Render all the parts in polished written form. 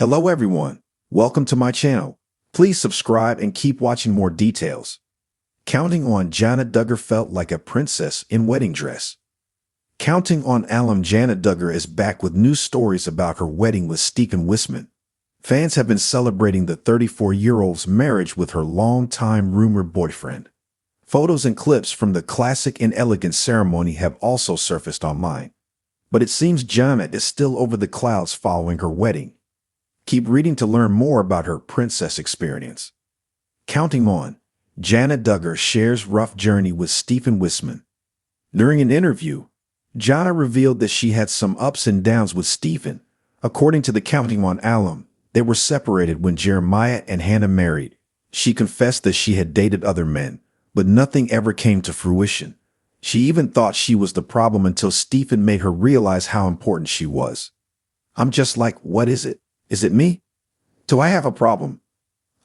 Hello everyone, welcome to my channel. Please subscribe and keep watching more details. Counting on Jana Duggar felt like a princess in wedding dress. Counting on alum Jana Duggar is back with new stories about her wedding with Stephen Wisman. Fans have been celebrating the 34-year-old's marriage with her longtime rumored boyfriend. Photos and clips from the classic and elegant ceremony have also surfaced online. But it seems Jana is still over the clouds following her wedding. Keep reading to learn more about her princess experience. Counting on, Jana Duggar shares rough journey with Stephen Wisman. During an interview, Jana revealed that she had some ups and downs with Stephen. According to the Counting On alum, they were separated when Jeremiah and Hannah married. She confessed that she had dated other men, but nothing ever came to fruition. She even thought she was the problem until Stephen made her realize how important she was. I'm just like, what is it? Is it me? Do I have a problem?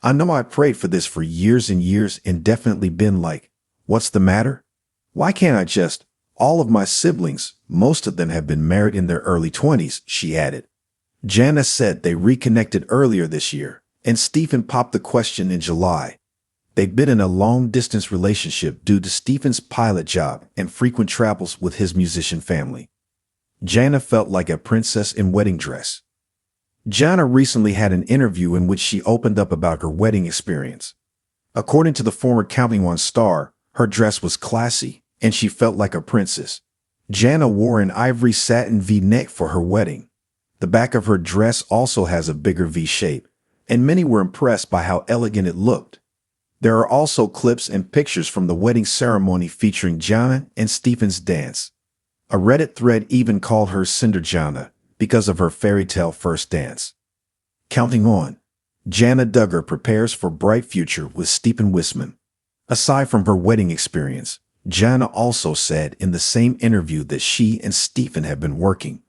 I know I prayed for this for years and years and definitely been like, what's the matter? Why can't I just? All of my siblings, most of them have been married in their early 20s, she added. Jana said they reconnected earlier this year, and Stephen popped the question in July. They've been in a long-distance relationship due to Stephen's pilot job and frequent travels with his musician family. Jana felt like a princess in wedding dress. Jana recently had an interview in which she opened up about her wedding experience. According to the former Counting On star, her dress was classy, and she felt like a princess. Jana wore an ivory satin V-neck for her wedding. The back of her dress also has a bigger V shape, and many were impressed by how elegant it looked. There are also clips and pictures from the wedding ceremony featuring Jana and Stephen's dance. A Reddit thread even called her Cinder Jana because of her fairy tale first dance. Counting on, Jana Duggar prepares for bright future with Stephen Wisman. Aside from her wedding experience, Jana also said in the same interview that she and Stephen have been working.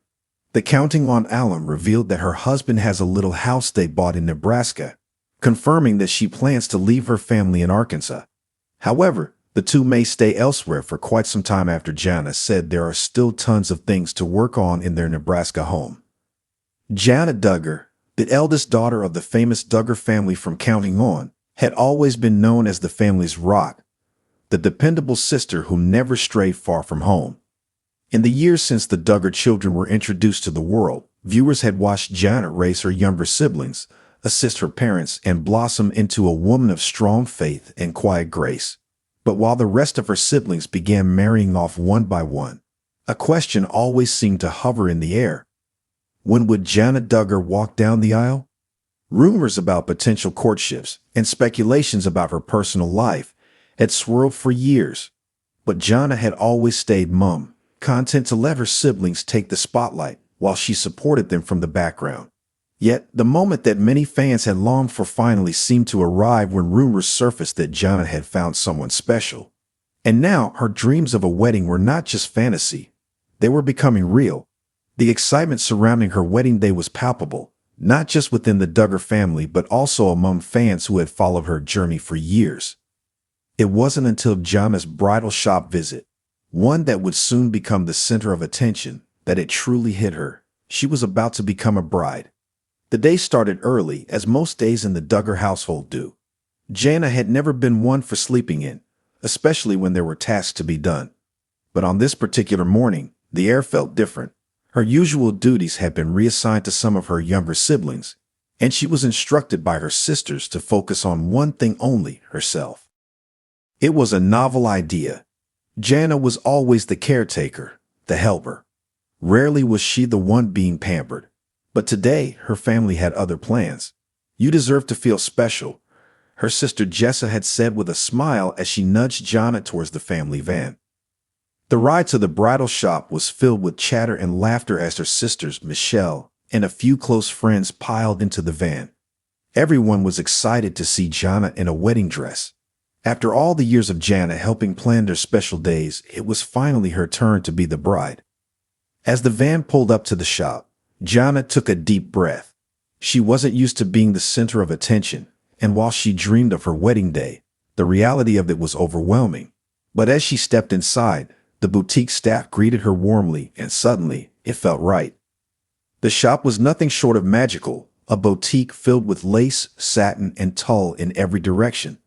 The Counting On alum revealed that her husband has a little house they bought in Nebraska, confirming that she plans to leave her family in Arkansas. However, the two may stay elsewhere for quite some time after Jana said there are still tons of things to work on in their Nebraska home. Jana Duggar, the eldest daughter of the famous Duggar family from Counting On, had always been known as the family's rock, the dependable sister who never strayed far from home. In the years since the Duggar children were introduced to the world, viewers had watched Jana raise her younger siblings, assist her parents, and blossom into a woman of strong faith and quiet grace. But while the rest of her siblings began marrying off one by one, a question always seemed to hover in the air. When would Jana Duggar walk down the aisle? Rumors about potential courtships and speculations about her personal life had swirled for years, but Jana had always stayed mum, content to let her siblings take the spotlight while she supported them from the background. Yet, the moment that many fans had longed for finally seemed to arrive when rumors surfaced that Jana had found someone special. And now, her dreams of a wedding were not just fantasy. They were becoming real. The excitement surrounding her wedding day was palpable, not just within the Duggar family but also among fans who had followed her journey for years. It wasn't until Jana's bridal shop visit, one that would soon become the center of attention, that it truly hit her. She was about to become a bride. The day started early, as most days in the Duggar household do. Jana had never been one for sleeping in, especially when there were tasks to be done. But on this particular morning, the air felt different. Her usual duties had been reassigned to some of her younger siblings, and she was instructed by her sisters to focus on one thing only, herself. It was a novel idea. Jana was always the caretaker, the helper. Rarely was she the one being pampered. But today, her family had other plans. You deserve to feel special, her sister Jessa had said with a smile as she nudged Jana towards the family van. The ride to the bridal shop was filled with chatter and laughter as her sisters, Michelle, and a few close friends piled into the van. Everyone was excited to see Jana in a wedding dress. After all the years of Jana helping plan their special days, it was finally her turn to be the bride. As the van pulled up to the shop, Jana took a deep breath. She wasn't used to being the center of attention, and while she dreamed of her wedding day, the reality of it was overwhelming. But as she stepped inside, the boutique staff greeted her warmly, and suddenly, it felt right. The shop was nothing short of magical, a boutique filled with lace, satin, and tulle in every direction.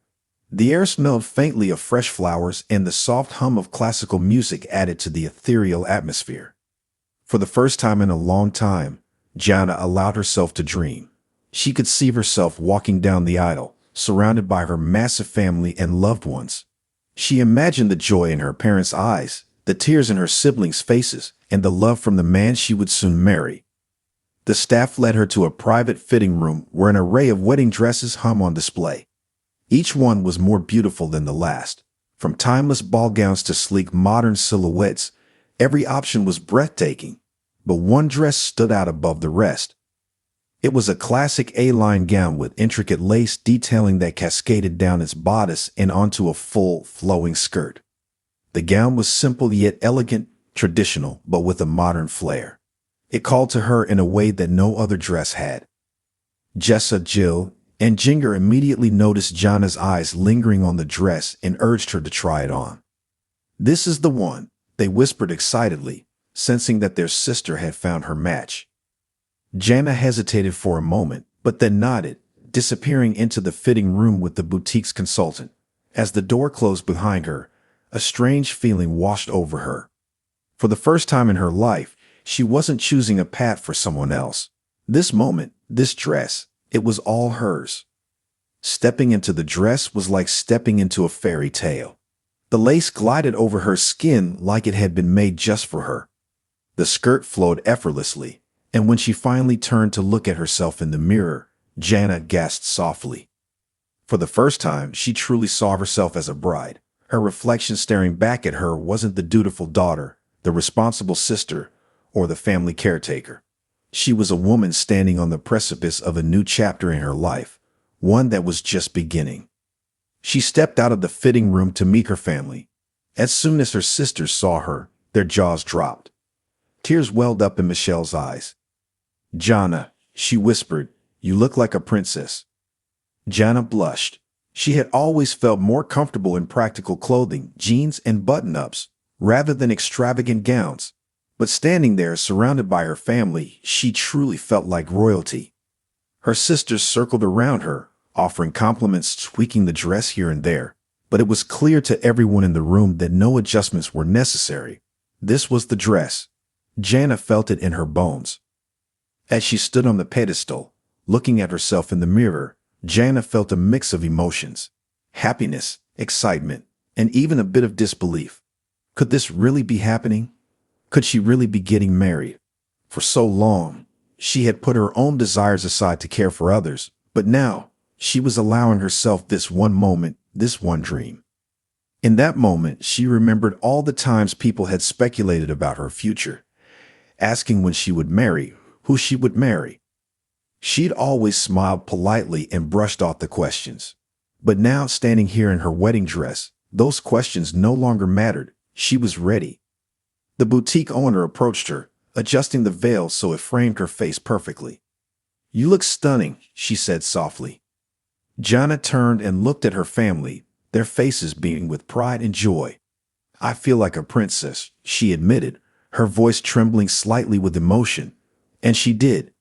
The air smelled faintly of fresh flowers, and the soft hum of classical music added to the ethereal atmosphere. For the first time in a long time, Jana allowed herself to dream. She could see herself walking down the aisle, surrounded by her massive family and loved ones. She imagined the joy in her parents' eyes, the tears in her siblings' faces, and the love from the man she would soon marry. The staff led her to a private fitting room where an array of wedding dresses hung on display. Each one was more beautiful than the last. From timeless ball gowns to sleek modern silhouettes, every option was breathtaking. But one dress stood out above the rest. It was a classic A-line gown with intricate lace detailing that cascaded down its bodice and onto a full, flowing skirt. The gown was simple yet elegant, traditional, but with a modern flair. It called to her in a way that no other dress had. Jessa, Jill, and Jinger immediately noticed Jana's eyes lingering on the dress and urged her to try it on. "This is the one," they whispered excitedly, sensing that their sister had found her match. Jana hesitated for a moment, but then nodded, disappearing into the fitting room with the boutique's consultant. As the door closed behind her, a strange feeling washed over her. For the first time in her life, she wasn't choosing a path for someone else. This moment, this dress, it was all hers. Stepping into the dress was like stepping into a fairy tale. The lace glided over her skin like it had been made just for her. The skirt flowed effortlessly, and when she finally turned to look at herself in the mirror, Jana gasped softly. For the first time, she truly saw herself as a bride. Her reflection staring back at her wasn't the dutiful daughter, the responsible sister, or the family caretaker. She was a woman standing on the precipice of a new chapter in her life, one that was just beginning. She stepped out of the fitting room to meet her family. As soon as her sisters saw her, their jaws dropped. Tears welled up in Michelle's eyes. "Jana," she whispered, "you look like a princess." Jana blushed. She had always felt more comfortable in practical clothing, jeans and button-ups, rather than extravagant gowns. But standing there surrounded by her family, she truly felt like royalty. Her sisters circled around her, offering compliments, tweaking the dress here and there. But it was clear to everyone in the room that no adjustments were necessary. This was the dress. Jana felt it in her bones. As she stood on the pedestal, looking at herself in the mirror, Jana felt a mix of emotions: happiness, excitement, and even a bit of disbelief. Could this really be happening? Could she really be getting married? For so long, she had put her own desires aside to care for others, but now she was allowing herself this one moment, this one dream. In that moment, she remembered all the times people had speculated about her future, asking when she would marry, who she would marry. She'd always smiled politely and brushed off the questions. But now, standing here in her wedding dress, those questions no longer mattered. She was ready. The boutique owner approached her, adjusting the veil so it framed her face perfectly. "You look stunning," she said softly. Jana turned and looked at her family, their faces beaming with pride and joy. "I feel like a princess," she admitted, her voice trembling slightly with emotion. And she did.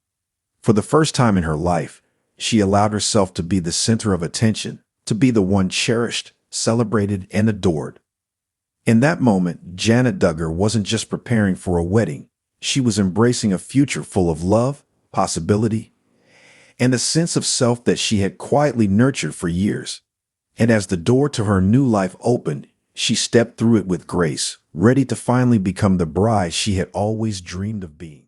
For the first time in her life, she allowed herself to be the center of attention, to be the one cherished, celebrated, and adored. In that moment, Jana Duggar wasn't just preparing for a wedding. She was embracing a future full of love, possibility, and a sense of self that she had quietly nurtured for years. And as the door to her new life opened, she stepped through it with grace, ready to finally become the bride she had always dreamed of being.